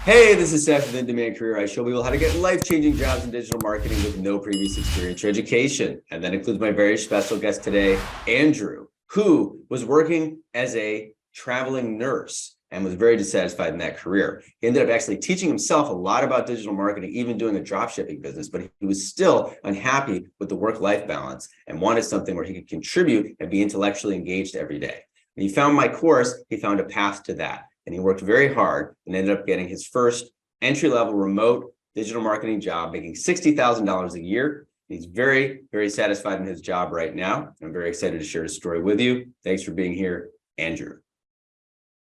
Hey, this is Seth with In Demand Career. I show people how to get life-changing jobs in digital marketing with no previous experience or education. And that includes my very special guest today, Andrew, who was working as a traveling nurse and was very dissatisfied in that career. He ended up actually teaching himself a lot about digital marketing, even doing a drop shipping business, but he was still unhappy with the work-life balance and wanted something where he could contribute and be intellectually engaged every day. When he found my course, he found a path to that. And he worked very hard and ended up getting his first entry-level remote digital marketing job, making $60,000 a year. He's very, very satisfied in his job right now. I'm very excited to share his story with you. Thanks for being here, Andrew.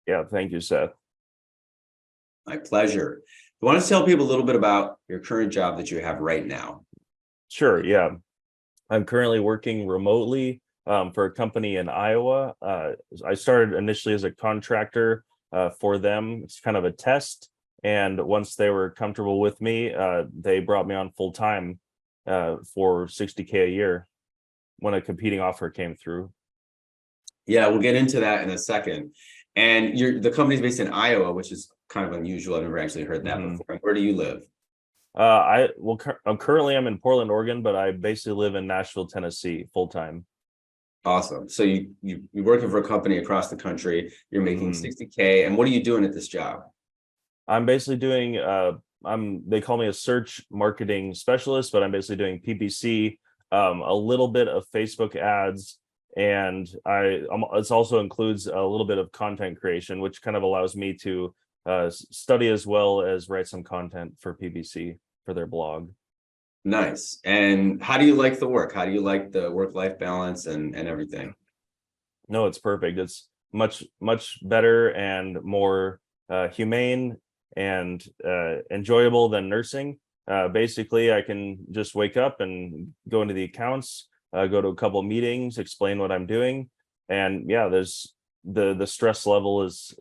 Yeah, thank you, Seth. My pleasure. You want to tell people a little bit about your current job that you have right now? Sure, yeah. I'm currently working remotely for a company in Iowa. I started initially as a contractor for them. It's kind of a test. And once they were comfortable with me, they brought me on full time for $60K a year when a competing offer came through. Yeah, we'll get into that in a second. And the company's based in Iowa, which is kind of unusual. I've never actually heard that before. Where do you live? I'm currently in Portland, Oregon, but I basically live in Nashville, Tennessee, full time. Awesome. So you're working for a company across the country. You're making 60K. And what are you doing at this job? I'm basically doing they call me a search marketing specialist, but I'm basically doing PPC, a little bit of Facebook ads, and it also includes a little bit of content creation, which kind of allows me to study as well as write some content for PPC for their blog. Nice. And how do you like the work? How do you like the work-life balance and everything? No, it's perfect. It's much better and more humane and enjoyable than nursing. Basically, I can just wake up and go into the accounts, go to a couple meetings, explain what I'm doing, and yeah, there's the stress level is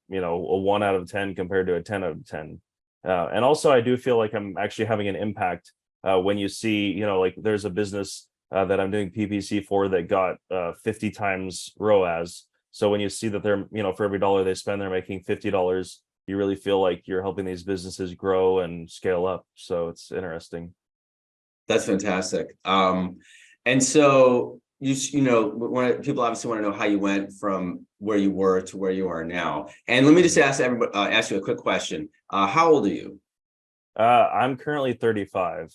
a 1 out of 10 compared to a 10 out of 10. And also, I do feel like I'm actually having an impact when you see, like there's a business that I'm doing PPC for that got 50 times ROAS. So when you see that they're, for every dollar they spend, they're making $50, you really feel like you're helping these businesses grow and scale up. So it's interesting. That's fantastic. And so when people obviously want to know how you went from where you were to where you are now. And let me just ask everybody, ask you a quick question. How old are you? I'm currently 35.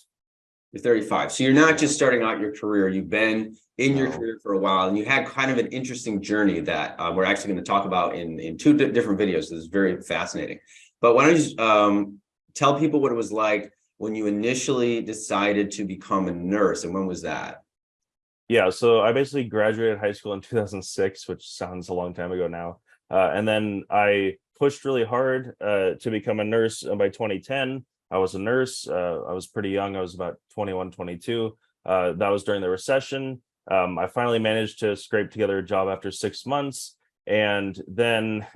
You're 35. So you're not just starting out your career. You've been in your career for a while, and you had kind of an interesting journey that we're actually going to talk about in two different videos. This is very fascinating. But why don't you tell people what it was like when you initially decided to become a nurse, and when was that? Yeah, so I basically graduated high school in 2006, which sounds a long time ago now. And then I pushed really hard to become a nurse. And by 2010, I was a nurse. I was pretty young. I was about 21, 22. That was during the recession. I finally managed to scrape together a job after 6 months. And then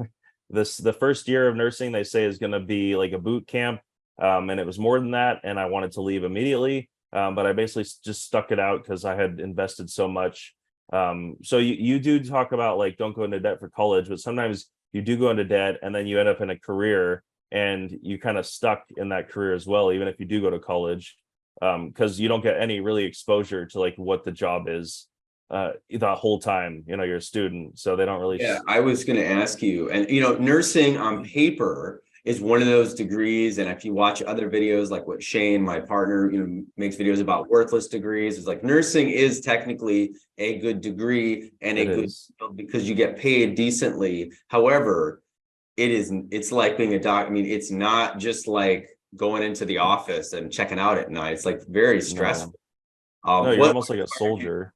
the first year of nursing, they say, is going to be like a boot camp. And it was more than that. And I wanted to leave immediately. But I basically just stuck it out because I had invested so much. So you do talk about like, don't go into debt for college, but sometimes you do go into debt and then you end up in a career and you kind of stuck in that career as well, even if you do go to college, because you don't get any really exposure to like what the job is the whole time, you're a student. So they don't really. Yeah, I was going to ask you, and nursing on paper is one of those degrees. And if you watch other videos, like what Shane, my partner, makes videos about worthless degrees, it's like nursing is technically a good degree and because you get paid decently. However, it's like being a doc. I mean, it's not just like going into the office and checking out at night. It's like very stressful. No, you're almost like a soldier.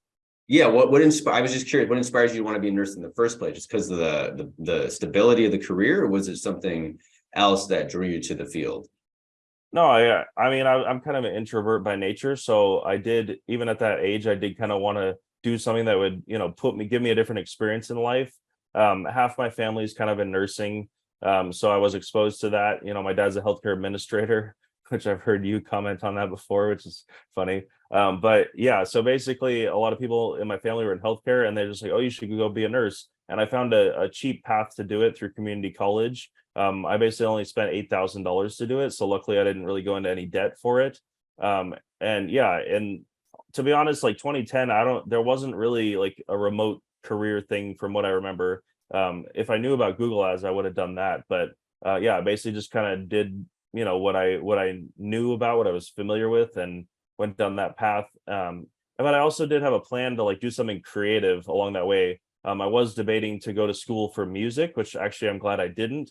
Yeah, what inspired? I was just curious. What inspires you to want to be a nurse in the first place? Just because of the stability of the career, or was it something else that drew you to the field? No, I mean, I'm kind of an introvert by nature, so I did, even at that age, I did kind of want to do something that would, give me a different experience in life. Half my family's kind of in nursing, so I was exposed to that. My dad's a healthcare administrator, which I've heard you comment on that before, which is funny. But yeah, so basically a lot of people in my family were in healthcare and they're just like, oh, you should go be a nurse. And I found a cheap path to do it through community college. I basically only spent $8,000 to do it. So luckily I didn't really go into any debt for it. And yeah, and to be honest, like 2010, there wasn't really like a remote career thing from what I remember. If I knew about Google Ads, I would have done that. But yeah, I basically just kind of did, what I knew about, what I was familiar with, and went down that path. But I also did have a plan to like do something creative along that way. I was debating to go to school for music, which actually I'm glad I didn't,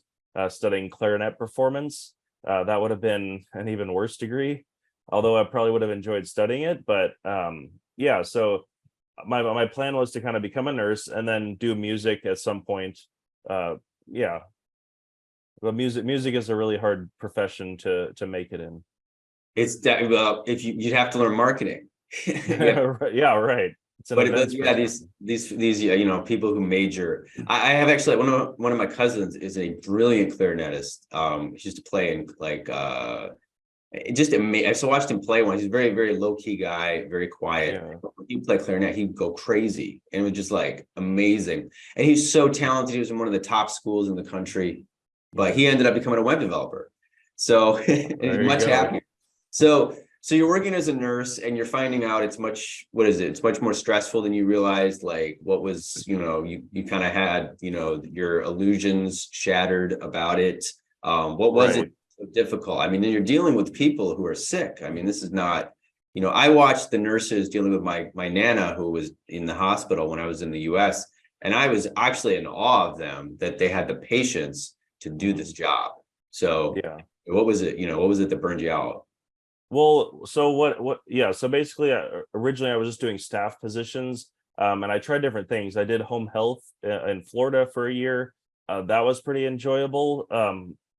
studying clarinet performance. That would have been an even worse degree, although I probably would have enjoyed studying it. But yeah, so my plan was to kind of become a nurse and then do music at some point. Yeah, but music is a really hard profession to make it in. It's that, well, if you'd have to learn marketing. Yeah. Yeah, right. It's an But events yeah, person. these people who major. I have actually one of my cousins is a brilliant clarinetist. He used to play in like just amazing. I just watched him play once. He's a very, very low-key guy, very quiet. Yeah, But when he played clarinet, he'd go crazy. And it was just like amazing. And he's so talented. He was in one of the top schools in the country, but he ended up becoming a web developer. So and he's there you much go. happier. So you're working as a nurse and you're finding out it's much, what is it? It's much more stressful than you realized. Like what was, you kind of had, your illusions shattered about it. What was it Right. so difficult? I mean, then you're dealing with people who are sick. I mean, this is not, I watched the nurses dealing with my nana who was in the hospital when I was in the US, and I was actually in awe of them that they had the patience to do this job. So Yeah. what was it, what was it that burned you out? Well, so yeah, so basically originally I was just doing staff positions, and I tried different things. I did home health in Florida for a year. That was pretty enjoyable.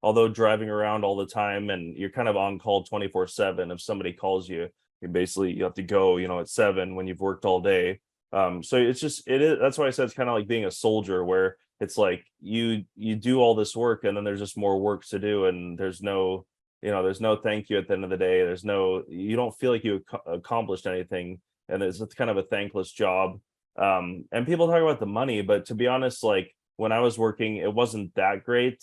Although driving around all the time and you're kind of on call 24/7. If somebody calls you, you have to go, at 7 when you've worked all day. So it is, that's why I said it's kind of like being a soldier, where it's like you do all this work and then there's just more work to do, and there's no thank you at the end of the day. You don't feel like you accomplished anything, and it's kind of a thankless job. And people talk about the money, but to be honest, like when I was working, it wasn't that great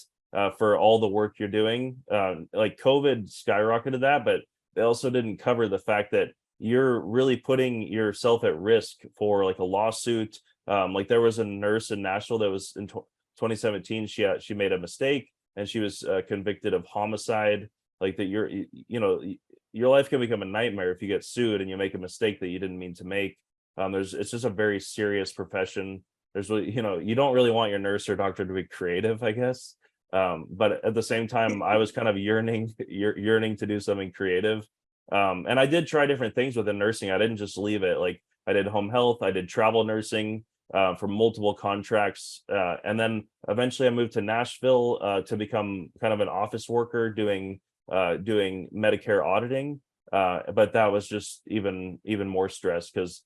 for all the work you're doing. Like COVID skyrocketed that, but they also didn't cover the fact that you're really putting yourself at risk for like a lawsuit. Like there was a nurse in Nashville that was in 2017. She made a mistake and she was convicted of homicide. Like that, your life can become a nightmare if you get sued and you make a mistake that you didn't mean to make. It's just a very serious profession. You don't really want your nurse or doctor to be creative, I guess. But at the same time, I was kind of yearning to do something creative. And I did try different things within nursing. I didn't just leave it. Like I did home health, I did travel nursing for multiple contracts. And then eventually I moved to Nashville to become kind of an office worker doing Medicare auditing. But that was just even more stress, because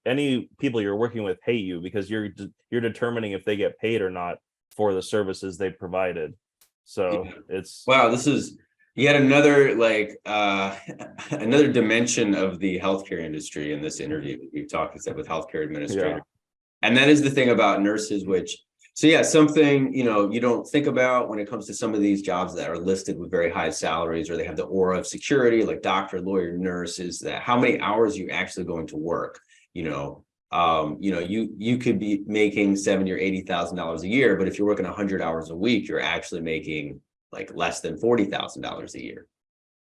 any people you're working with hate you because you're determining if they get paid or not for the services they provided. So it's Wow, this is yet another another dimension of the healthcare industry in this interview. We've talked with healthcare yeah, administrators. And that is the thing about nurses, so yeah, something, you don't think about when it comes to some of these jobs that are listed with very high salaries, or they have the aura of security, like doctor, lawyer, nurse, is that how many hours are you actually going to work? You could be making $70,000 or $80,000 a year, but if you're working 100 hours a week, you're actually making like less than $40,000 a year.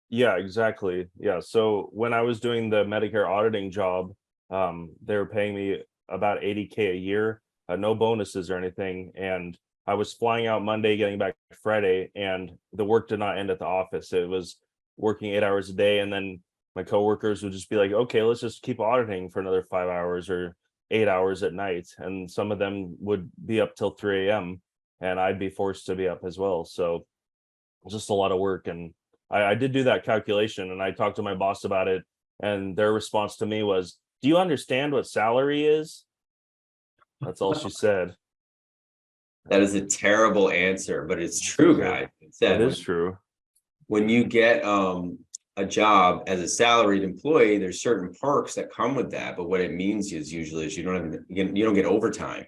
yeah, exactly. Yeah. So when I was doing the Medicare auditing job, they were paying me about 80K a year, no bonuses or anything. And I was flying out Monday, getting back Friday, and the work did not end at the office. It was working 8 hours a day. And then my coworkers would just be like, okay, let's just keep auditing for another 5 hours or 8 hours at night. And some of them would be up till 3 a.m. and I'd be forced to be up as well. So just a lot of work. And I did do that calculation, and I talked to my boss about it. And their response to me was, do you understand what salary is? That's all she said. That is a terrible answer, but it's true, guys. It It said is true. when you get a job as a salaried employee, there's certain perks that come with that. But what it means is usually you don't get overtime.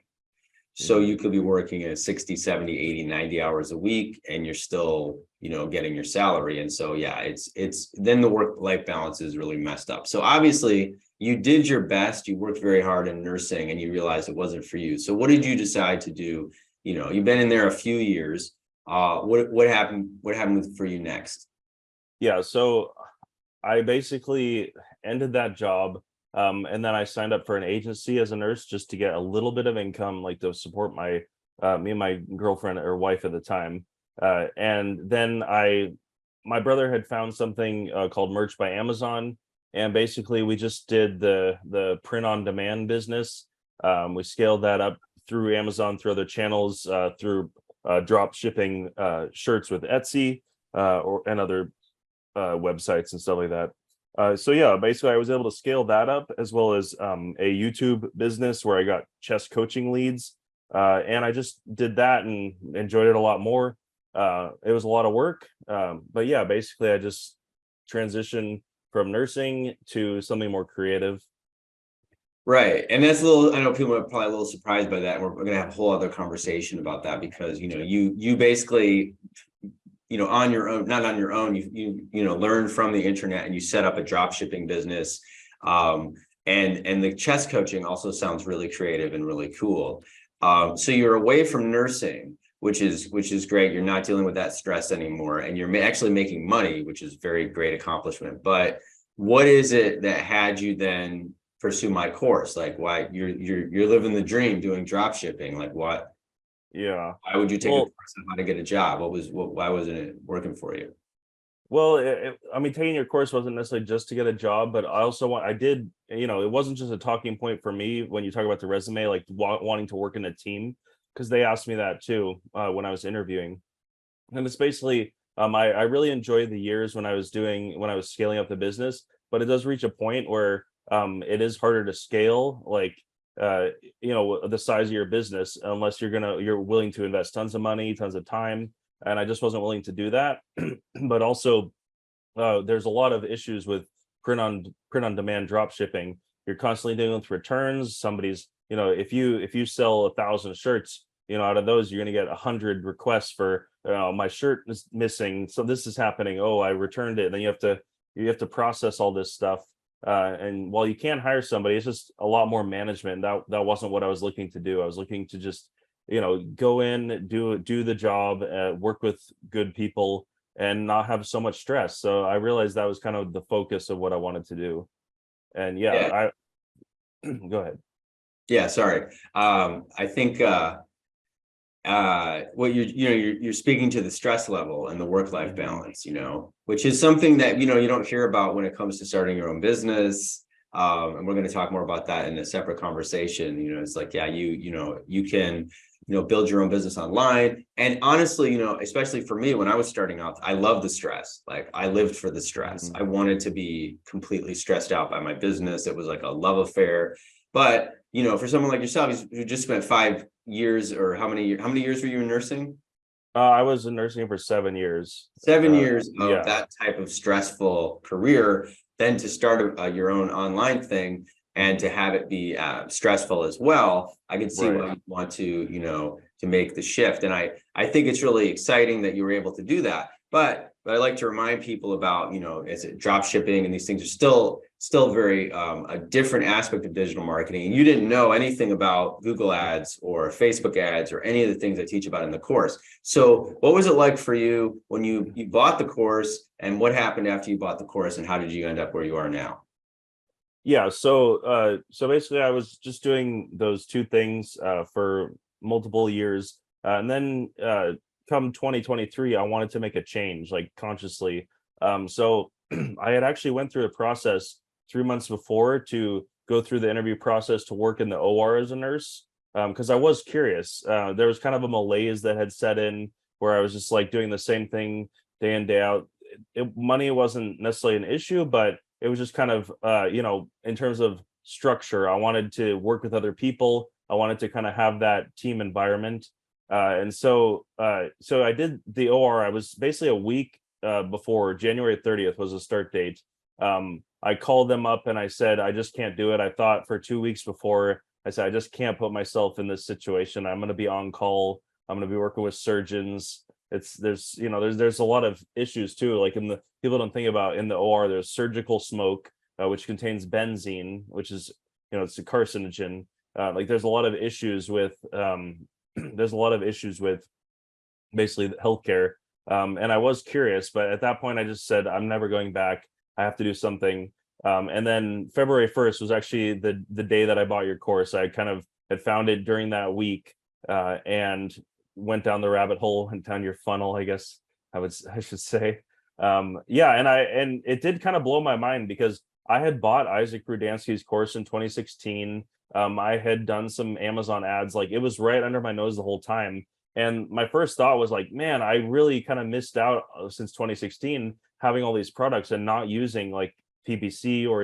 So you could be working at 60, 70, 80, 90 hours a week and you're still, getting your salary. And so, yeah, it's then the work-life balance is really messed up. So obviously you did your best, you worked very hard in nursing and you realized it wasn't for you. So what did you decide to do? You've been in there a few years. What happened for you next? Yeah, so I basically ended that job, and then I signed up for an agency as a nurse just to get a little bit of income, like to support my me and my girlfriend or wife at the time. And then my brother had found something called Merch by Amazon, and basically we just did the print on demand business. We scaled that up through Amazon, through other channels, through drop shipping shirts with Etsy and other websites and stuff like that. So yeah, basically I was able to scale that up, as well as a YouTube business where I got chess coaching leads. And I just did that and enjoyed it a lot more. It was a lot of work. But yeah, basically I just transitioned from nursing to something more creative. Right. And that's I know people are probably a little surprised by that. And we're going to have a whole other conversation about that because, you basically, on your own, not on your own, you learn from the internet and you set up a drop shipping business. And the chess coaching also sounds really creative and really cool. So you're away from nursing, which is great. You're not dealing with that stress anymore, and you're actually making money, which is very great accomplishment. But what is it that had you then pursue my course? Like, why you're living the dream doing drop shipping? Like, what? Yeah. Why would you take a Well, course on how to get a job? Why wasn't it working for you? Well, I mean, taking your course wasn't necessarily just to get a job, but I did, it wasn't just a talking point for me when you talk about the resume, like wanting to work in a team, because they asked me that too when I was interviewing. And it's basically, I really enjoyed the years when I was scaling up the business, but it does reach a point where it is harder to scale, like, the size of your business, unless you're willing to invest tons of money, tons of time. And I just wasn't willing to do that. But also, there's a lot of issues with print on demand drop shipping. You're constantly dealing with returns. Somebody's, if you sell 1,000 shirts, out of those you're going to get 100 requests for, my shirt is missing, so this is happening, oh, I returned it. And then you have to process all this stuff. And while you can hire somebody, it's just a lot more management. That wasn't what I was looking to do. I was looking to just, go in, do the job, work with good people, and not have so much stress. So I realized that was kind of the focus of what I wanted to do. And Yeah. yeah, I go ahead. Yeah. Sorry. I think what you're speaking to the stress level and the work-life balance, which is something that you don't hear about when it comes to starting your own business. And we're going to talk more about that in a separate conversation. It's like, yeah, you can build your own business online. And honestly, especially for me, when I was starting out, I love the stress. Like, I lived for the stress. I wanted to be completely stressed out by my business. It was like a love affair. But for someone like yourself who just spent 5 years, or how many years were you in nursing? I was in nursing for 7 years. 7 years of Yeah, that type of stressful career, then to start your own online thing and to have it be stressful as well. I could see right. why you want to make the shift. And I think it's really exciting that you were able to do that. But I like to remind people about, is it drop shipping, and these things are still very a different aspect of digital marketing. And you didn't know anything about Google ads or Facebook ads or any of the things I teach about in the course. So what was it like for you when you bought the course, and what happened after you bought the course, and how did you end up where you are now? Yeah, so basically I was just doing those two things for multiple years. And then come 2023, I wanted to make a change, like, consciously. So I had actually went through a process 3 months before to go through the interview process to work in the OR as a nurse, because I was curious. There was kind of a malaise that had set in where I was just like doing the same thing day in, day out. Money wasn't necessarily an issue, but it was just kind of, in terms of structure, I wanted to work with other people. I wanted to kind of have that team environment. And so I did the OR. I was basically a week before January 30th was the start date. I called them up and I said, I just can't do it. I thought for 2 weeks before, I said, I just can't put myself in this situation. I'm going to be on call. I'm going to be working with surgeons. There's a lot of issues too. Like in the people don't think about in the OR, there's surgical smoke, which contains benzene, which is, it's a carcinogen. Like there's a lot of issues with there's a lot of issues with basically healthcare. And I was curious, but at that point I just said, I'm never going back. I have to do something. And then February 1st was actually the day that I bought your course. I kind of had found it during that week, and went down the rabbit hole, and down your funnel, I guess I should say. Yeah, and it did kind of blow my mind, because I had bought Isaac Rudansky's course in 2016. I had done some Amazon ads, like it was right under my nose the whole time. And my first thought was like, man, I really kind of missed out since 2016 having all these products and not using like PPC or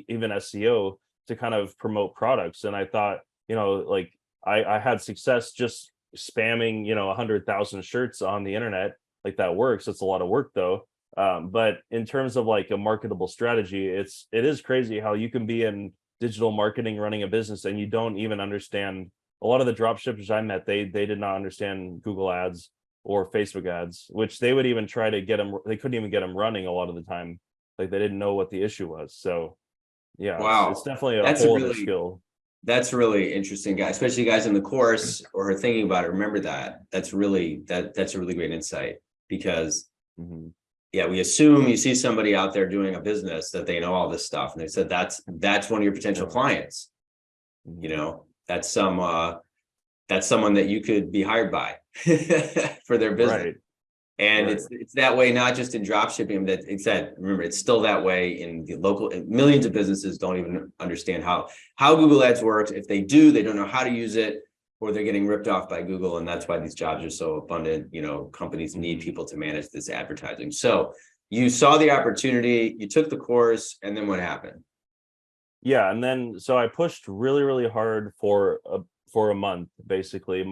even SEO to kind of promote products. And I thought, like I had success just spamming, 100,000 shirts on the internet. Like that works. It's a lot of work though. But in terms of like a marketable strategy, it is crazy how you can be in digital marketing running a business and you don't even understand. A lot of the drop shippers I met, they did not understand Google ads or Facebook ads, which they would even try to get them. They couldn't even get them running a lot of the time. Like they didn't know what the issue was. So yeah, it's Wow. definitely a That's whole other really skill. That's really interesting, guys, especially guys in the course or are thinking about it. Remember that. That's a really great insight, because Mhm. yeah, we assume you see somebody out there doing a business that they know all this stuff. And they said that's one of your potential Yeah. clients. Mhm. That's someone that you could be hired by for their business. Right. And Right. it's that way, not just in drop shipping, that it's that, remember, it's still that way in the local. Millions of businesses don't even understand how Google Ads works. If they do, they don't know how to use it, or they're getting ripped off by Google. And that's why these jobs are so abundant. Companies need people to manage this advertising. So you saw the opportunity, you took the course, and then what happened? Yeah, and then so I pushed really, really hard for a month, basically.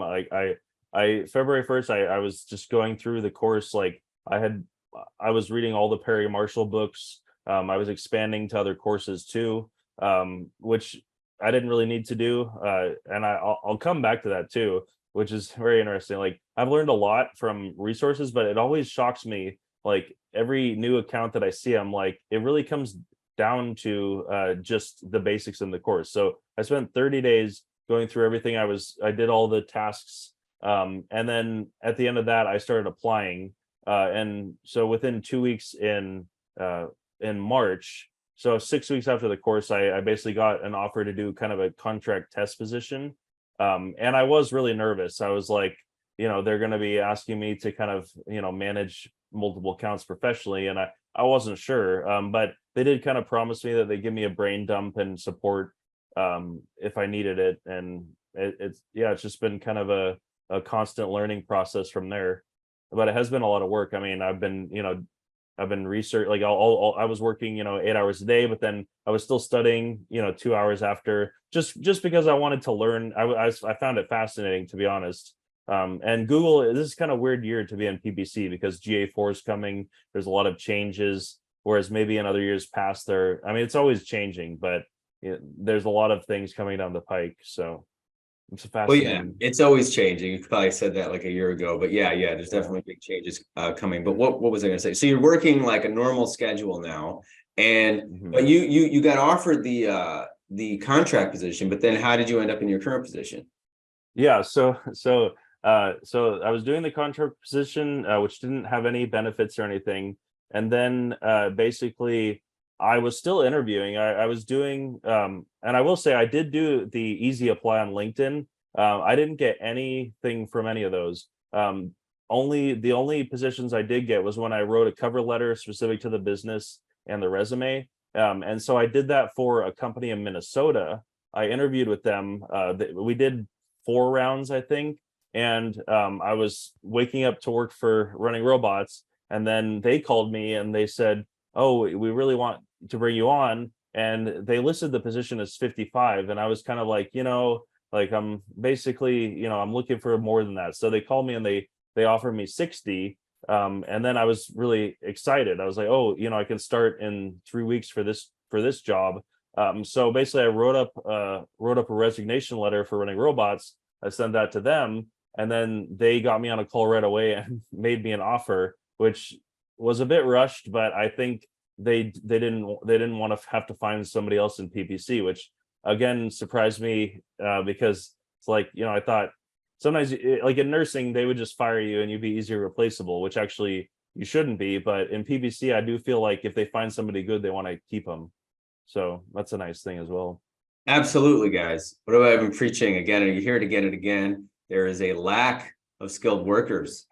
I February 1st, I was just going through the course. Like I was reading all the Perry Marshall books. I was expanding to other courses too, which I didn't really need to do. And I'll come back to that too, which is very interesting. Like I've learned a lot from resources, but it always shocks me. Like every new account that I see, I'm like, it really comes down to just the basics in the course. So I spent 30 days going through everything. I did all the tasks, and then at the end of that I started applying, and so within 2 weeks in March, so 6 weeks after the course, I basically got an offer to do kind of a contract test position. And I was really nervous. I was like, they're going to be asking me to kind of manage multiple accounts professionally, and I wasn't sure, but they did kind of promise me that they give me a brain dump and support if I needed it. And it's just been kind of a constant learning process from there. But it has been a lot of work. I mean, I've been research, like I was working 8 hours a day, but then I was still studying 2 hours after, just because I wanted to learn. I found it fascinating, to be honest. And Google, this is kind of weird year to be in PPC because GA4 is coming. There's a lot of changes, whereas maybe in other years past it's always changing, but there's a lot of things coming down the pike. So it's a Well, yeah, fascinating. it's always changing. You probably said that like a year ago, but yeah, there's Yeah. definitely big changes coming. But what was I going to say? So you're working like a normal schedule now, but Mhm. you got offered the contract position, but then how did you end up in your current position? Yeah, so I was doing the contract position, which didn't have any benefits or anything, and then basically I was still interviewing. I was doing, and I will say I did do the easy apply on LinkedIn. I didn't get anything from any of those. Only the only positions I did get was when I wrote a cover letter specific to the business and the resume. And so I did that for a company in Minnesota. I interviewed with them. We did 4 rounds, I think. And I was waking up to work for Running Robots, and then they called me and they said, "Oh, we really want to bring you on." And they listed the position as 55, and I was kind of like, like I'm basically, I'm looking for more than that. So they called me and they offered me 60. And then I was really excited. I was like, oh, I can start in 3 weeks for this job. So basically, I wrote up a resignation letter for running robots. I sent that to them, and then they got me on a call right away and made me an offer, which was a bit rushed, but I think they didn't want to have to find somebody else in PPC, which again surprised me because it's like, I thought sometimes like in nursing they would just fire you and you'd be easier replaceable, which actually you shouldn't be. But in PPC, I do feel like if they find somebody good, they want to keep them. So that's a nice thing as well. Absolutely, guys. What have I been preaching again? And you hear it again and again. There is a lack of skilled workers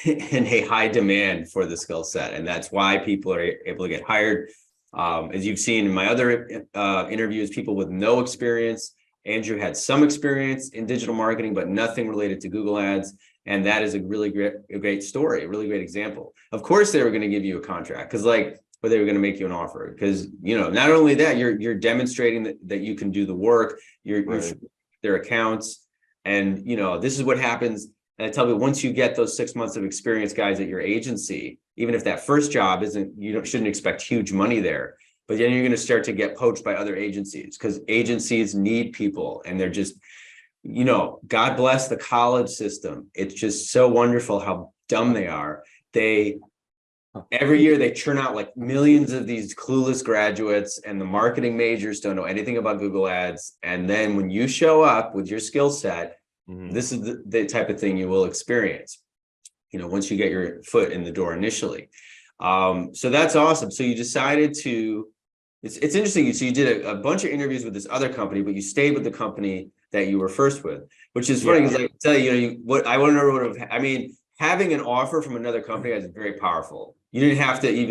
and a high demand for the skill set. And that's why people are able to get hired. As you've seen in my other interviews, people with no experience. Andrew had some experience in digital marketing, but nothing related to Google Ads. And that is a really great story, a really great example. Of course, they were going to give you a contract because or they were going to make you an offer because, not only that, you're demonstrating that you can do the work, you're their accounts. And, this is what happens. And I tell you, once you get those 6 months of experience, guys, at your agency, even if that first job shouldn't expect huge money there, but then you're going to start to get poached by other agencies because agencies need people. And they're just, God bless the college system. It's just so wonderful how dumb they are. Every year they churn out like millions of these clueless graduates, and the marketing majors don't know anything about Google Ads. And then when you show up with your skill set, this is the type of thing you will experience, once you get your foot in the door initially. So that's awesome. So you decided it's interesting. So you did a bunch of interviews with this other company, but you stayed with the company that you were first with, which is funny because I tell you, what I wonder would have, having an offer from another company is very powerful. You didn't have to you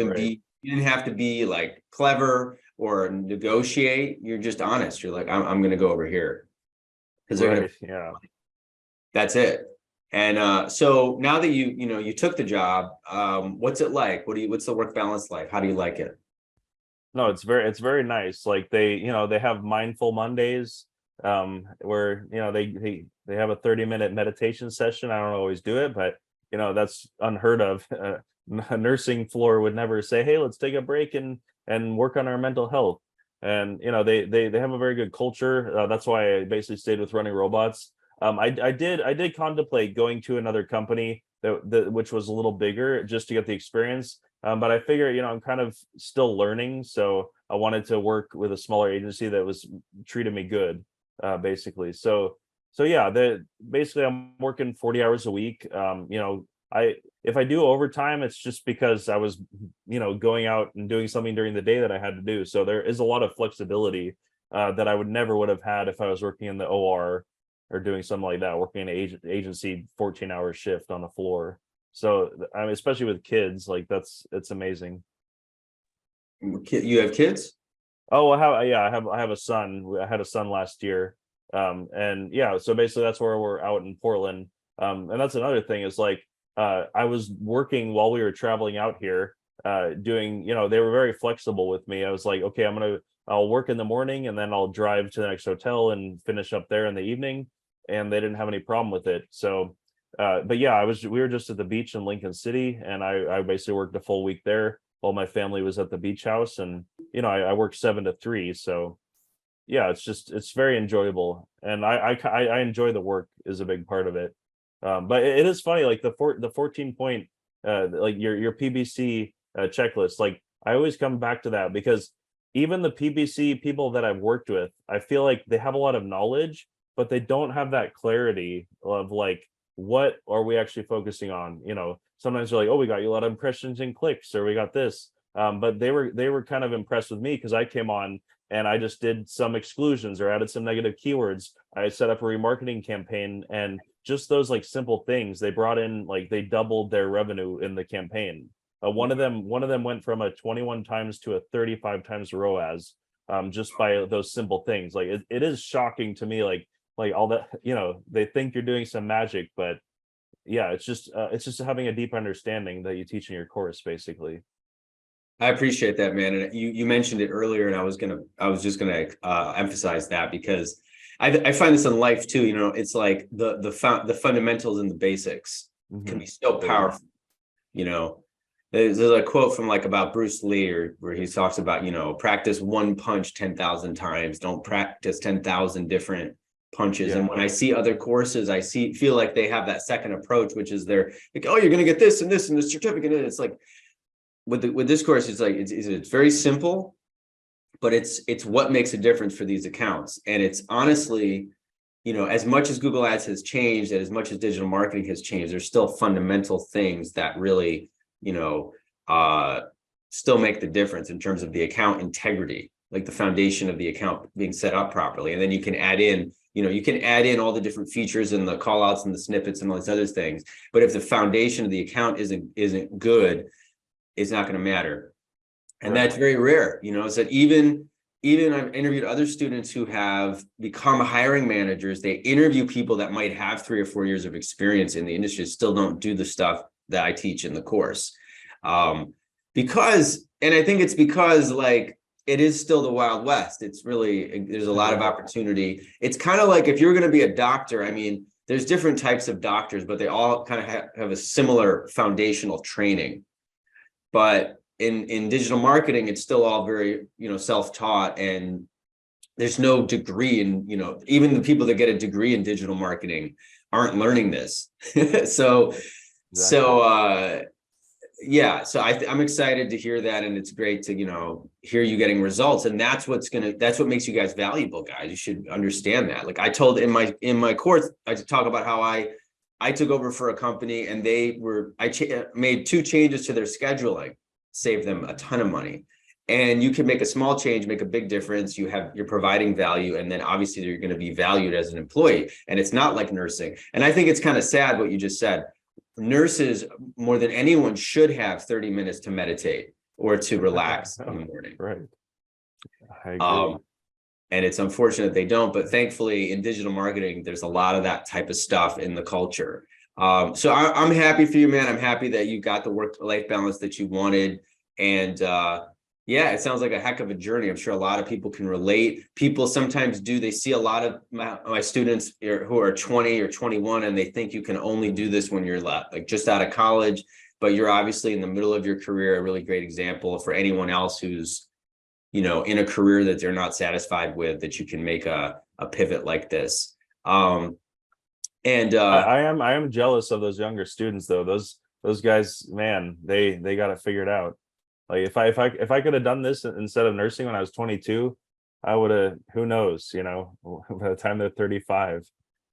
didn't have to be like clever or negotiate. You're just honest. You're like, I'm going to go over here. Because that's it. And so now that you took the job, what's it like? What's the work balance like? How do you like it? No, it's very nice. Like they have mindful Mondays, where they have a 30-minute meditation session. I don't always do it, but that's unheard of. A nursing floor would never say, hey, let's take a break and work on our mental health. And they have a very good culture. That's why I basically stayed with running robots. I did contemplate going to another company which was a little bigger just to get the experience. But I figure, I'm kind of still learning, so I wanted to work with a smaller agency that was treated me good, basically. So yeah, basically I'm working 40 hours a week. If I do overtime, it's just because I was, going out and doing something during the day that I had to do. So there is a lot of flexibility that I would have had if I was working in the OR or doing something like that, working in an agency 14-hour shift on the floor. So especially with kids, like it's amazing. You have kids? Oh, I have a son. I had a son last year. And yeah, so basically that's where we're out in Portland. And that's another thing is like, I was working while we were traveling out here, doing, they were very flexible with me. I was like, okay, I'll work in the morning and then I'll drive to the next hotel and finish up there in the evening. And they didn't have any problem with it. So, but yeah, we were just at the beach in Lincoln City, and I basically worked a full week there while my family was at the beach house. And, I worked 7 to 3. So yeah, it's very enjoyable. And I enjoy the work is a big part of it. But it is funny, like the 14 point, like your PBC checklist, like I always come back to that because even the PBC people that I've worked with, I feel like they have a lot of knowledge, but they don't have that clarity of like, what are we actually focusing on? Sometimes they're like, oh, we got you a lot of impressions and clicks, or we got this. But they were kind of impressed with me because I came on and I just did some exclusions or added some negative keywords. I set up a remarketing campaign, and just those like simple things, they brought in, like they doubled their revenue in the campaign. One of them went from a 21 times to a 35 times ROAS, just by those simple things. Like it is shocking to me, like all that, they think you're doing some magic, but yeah, it's just having a deep understanding that you teach in your course, basically. I appreciate that, man. And you mentioned it earlier, and I was just gonna emphasize that because I find this in life too. It's like the fundamentals and the basics can be so powerful. There's a quote from like about Bruce Lee, or where he talks about, practice one punch 10,000 times. Don't practice 10,000 different punches. And Yeah. when I see other courses, feel like they have that second approach, which is they're like, oh, you're going to get this and this and this certificate. And it's like with this course, it's like it's very simple, but it's what makes a difference for these accounts. And it's honestly, as much as Google Ads has changed and as much as digital marketing has changed, there's still fundamental things that really, still make the difference in terms of the account integrity, like the foundation of the account being set up properly. And then you can add in, all the different features and the call outs and the snippets and all these other things. But if the foundation of the account isn't good, it's not going to matter. And Right. that's very rare, so that even I've interviewed other students who have become hiring managers. They interview people that might have 3 or 4 years of experience in the industry, still don't do the stuff that I teach in the course. And I think it's because like it is still the Wild West. It's really, there's a lot of opportunity. It's kind of like if you're going to be a doctor, I mean, there's different types of doctors, but they all kind of have a similar foundational training. But in digital marketing, it's still all very, self-taught, and there's no degree in, even the people that get a degree in digital marketing aren't learning this. So I'm excited to hear that, and it's great to hear you getting results, and that's what makes you guys valuable, guys. You should understand that. Like I told in my course, I talk about how I took over for a company, and made 2 changes to their scheduling, saved them a ton of money. And you can make a small change, make a big difference. You're providing value, and then obviously you're going to be valued as an employee. And it's not like nursing. And I think it's kind of sad what you just said. Nurses, more than anyone, should have 30 minutes to meditate or to relax in the morning. Right. I agree. And it's unfortunate they don't, but thankfully in digital marketing, there's a lot of that type of stuff in the culture. So I'm happy for you, man. I'm happy that you got the work-life balance that you wanted. And it sounds like a heck of a journey. I'm sure a lot of people can relate. People sometimes they see a lot of my students who are 20 or 21, and they think you can only do this when you're like just out of college, but you're obviously in the middle of your career. A really great example for anyone else who's, in a career that they're not satisfied with, that you can make a pivot like this. I am jealous of those younger students though. Those guys, man, they got it figured out. Like if I could have done this instead of nursing when I was 22, I would have, who knows, by the time they're 35.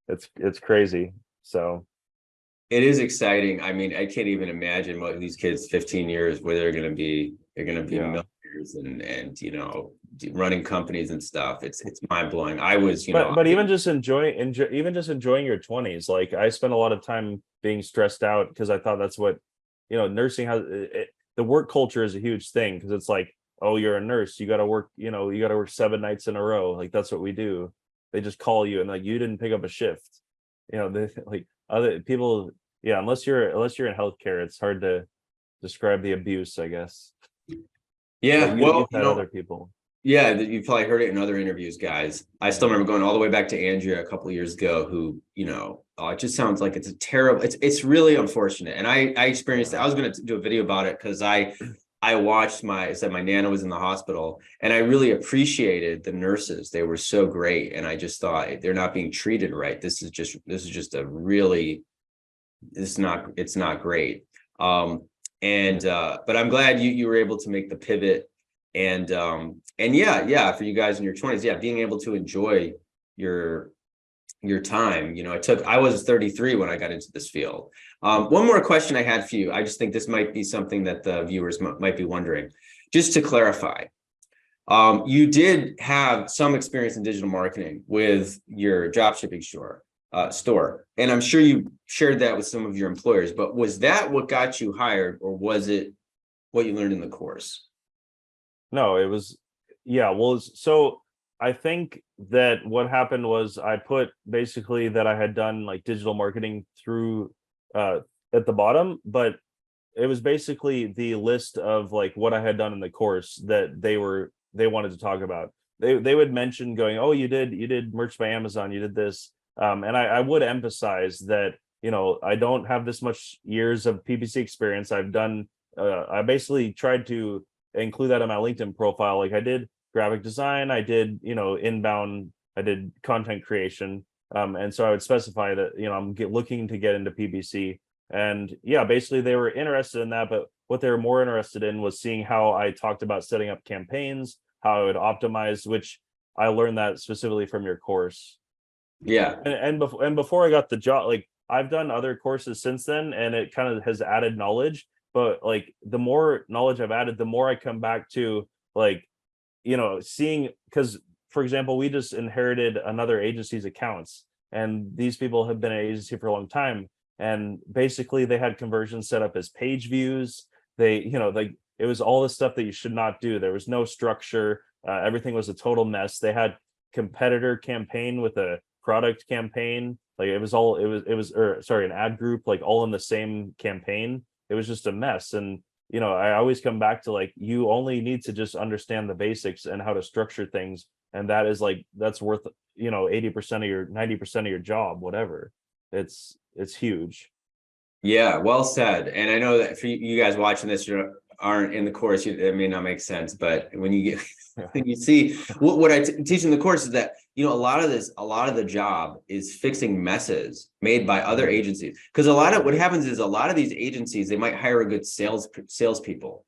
It's crazy. So it is exciting. I mean, I can't even imagine what these kids 15 years where they're going to be millionaires and running companies and stuff. It's mind blowing. I was, but even just enjoying your 20s. Like I spent a lot of time being stressed out because I thought that's what, nursing has. The work culture is a huge thing because it's like, oh, you're a nurse, you got to work, you got to work 7 nights in a row. Like that's what we do. They just call you and like you didn't pick up a shift. They like other people. Yeah, unless you're in healthcare, it's hard to describe the abuse, I guess. Yeah, you've had other people. Yeah, you've probably heard it in other interviews, guys. I still remember going all the way back to Andrea a couple of years ago, who, it just sounds like it's a terrible, it's really unfortunate. And I experienced it. I was going to do a video about it because I watched my nana was in the hospital, and I really appreciated the nurses. They were so great. And I just thought they're not being treated right. This is just it's not great. But I'm glad you were able to make the pivot. And for you guys in your 20s, being able to enjoy your time. I was 33 when I got into this field. One more question I had for you. I just think this might be something that the viewers might be wondering. Just to clarify, you did have some experience in digital marketing with your dropshipping store, and I'm sure you shared that with some of your employers. But was that what got you hired, or was it what you learned in the course? No, it was, well, so I think that what happened was I put basically that I had done like digital marketing through at the bottom, but it was basically the list of like what I had done in the course that they wanted to talk about. They would mention going, oh, you did merch by Amazon, you did this. And I would emphasize that, I don't have this much years of PPC experience. I've done I basically tried to include that in my LinkedIn profile. Like I did graphic design, I did, inbound, I did content creation. And so I would specify that, I'm looking to get into PPC. And yeah, basically they were interested in that, but what they were more interested in was seeing how I talked about setting up campaigns, how I would optimize, which I learned that specifically from your course. Yeah. And before I got the job, like I've done other courses since then, and it kind of has added knowledge. But like the more knowledge I've added, the more I come back to like, seeing, because for example, we just inherited another agency's accounts, and these people have been an agency for a long time. And basically they had conversions set up as page views. They, like it was all the stuff that you should not do. There was no structure. Everything was a total mess. They had competitor campaign with a product campaign. Like it was all, or sorry, an ad group, like all in the same campaign. It was just a mess. And, I always come back to like, you only need to just understand the basics and how to structure things. And that is like, that's worth, 80% of your, 90% of your job, whatever. It's huge. Yeah, well said. And I know that for you guys watching this, you aren't in the course, it may not make sense, but when you get when you see what I teach in the course is that a lot of the job is fixing messes made by other agencies. Because what happens is a lot of these agencies, they might hire a good salespeople.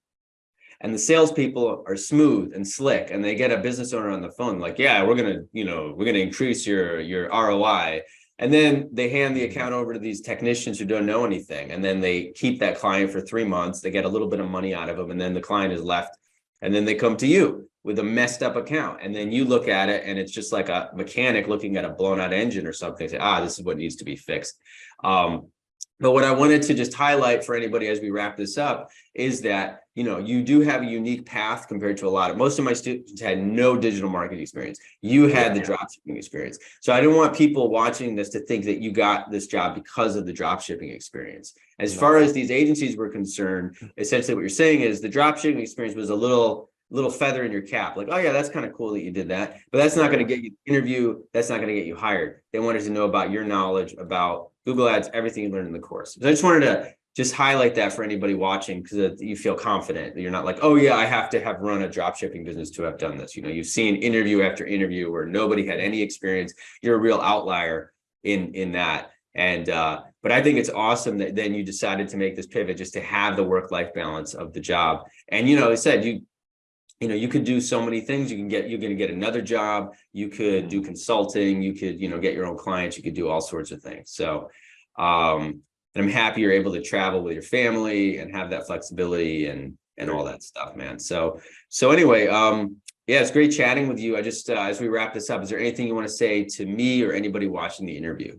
And the salespeople are smooth and slick, and they get a business owner on the phone, like, yeah, we're gonna increase your ROI. And then they hand the account over to these technicians who don't know anything. And then they keep that client for 3 months. They get a little bit of money out of them. And then the client is left. And then they come to you with a messed up account. And then you look at it and it's just like a mechanic looking at a blown out engine or something. Say, this is what needs to be fixed. But what I wanted to just highlight for anybody as we wrap this up is that, you do have a unique path compared to most of my students had no digital marketing experience. You had the dropshipping experience. So I didn't want people watching this to think that you got this job because of the dropshipping experience. As far as these agencies were concerned, essentially what you're saying is the dropshipping experience was a little feather in your cap. Like, oh yeah, that's kind of cool that you did that, but that's not going to get you the interview. That's not going to get you hired. They wanted to know about your knowledge about Google Ads, everything you learned in the course. So I just wanted to highlight that for anybody watching, because you feel confident that you're not like, oh yeah, I have to have run a drop shipping business to have done this. You've seen interview after interview where nobody had any experience. You're a real outlier in that. And but I think it's awesome that then you decided to make this pivot just to have the work-life balance of the job. And I said you could do so many things. You're going to get another job. You could do consulting. You could, get your own clients. You could do all sorts of things. So, and I'm happy you're able to travel with your family and have that flexibility and all that stuff, man. So anyway, yeah, it's great chatting with you. I just, as we wrap this up, is there anything you want to say to me or anybody watching the interview?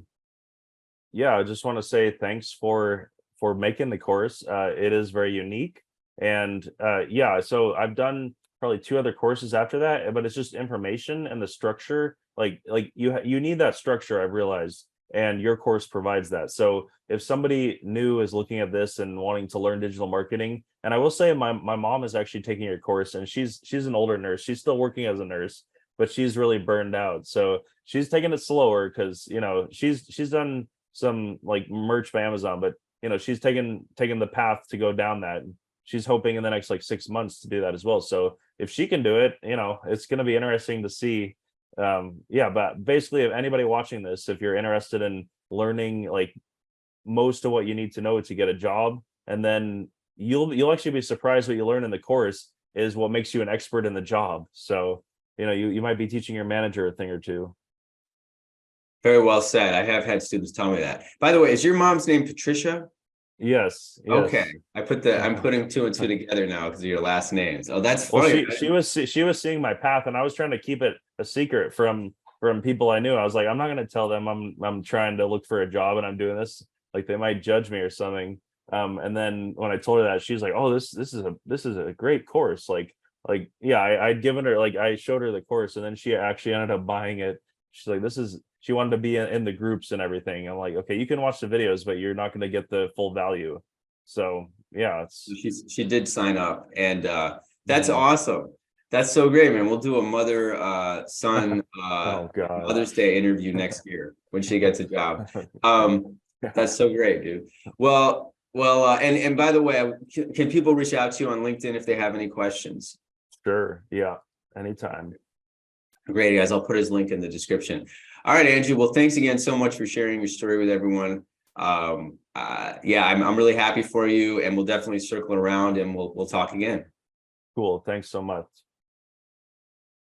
Yeah, I just want to say thanks for making the course. It is very unique. And yeah, so I've done probably 2 other courses after that, but it's just information and the structure. Like you need that structure, I've realized, and your course provides that. So if somebody new is looking at this and wanting to learn digital marketing, and I will say my mom is actually taking your course, and she's an older nurse. She's still working as a nurse, but she's really burned out. So she's taking it slower because she's done some like merch by Amazon, but she's taken the path to go down that. She's hoping in the next like 6 months to do that as well. So if she can do it, it's going to be interesting to see. Yeah, but basically, if anybody watching this, if you're interested in learning like most of what you need to know to get a job, and then you'll actually be surprised what you learn in the course is what makes you an expert in the job. So you might be teaching your manager a thing or two. Very well said. I have had students tell me that. By the way, is your mom's name Patricia? Yes. Okay. I'm putting 2 and 2 together now because of your last names. Oh, that's funny. Well, she was seeing my path, and I was trying to keep it a secret from people I knew. I was like, I'm not going to tell them I'm trying to look for a job and I'm doing this. Like they might judge me or something. And then when I told her that, she's like, oh, this is a great course. Like yeah, I'd given her, like I showed her the course, and then she actually ended up buying it. She's like, she wanted to be in the groups and everything. I'm like, okay, you can watch the videos, but you're not going to get the full value. So yeah, she did sign up, and that's awesome. That's so great, man. We'll do a mother son oh God. Mother's Day interview next year when she gets a job. That's so great, dude. Well, Well, and by the way, can people reach out to you on LinkedIn if they have any questions? Sure. Yeah. Anytime. Great, guys. I'll put his link in the description. All right, Andrew. Well, thanks again so much for sharing your story with everyone. Yeah, I'm really happy for you, and we'll definitely circle around and we'll talk again. Cool. Thanks so much.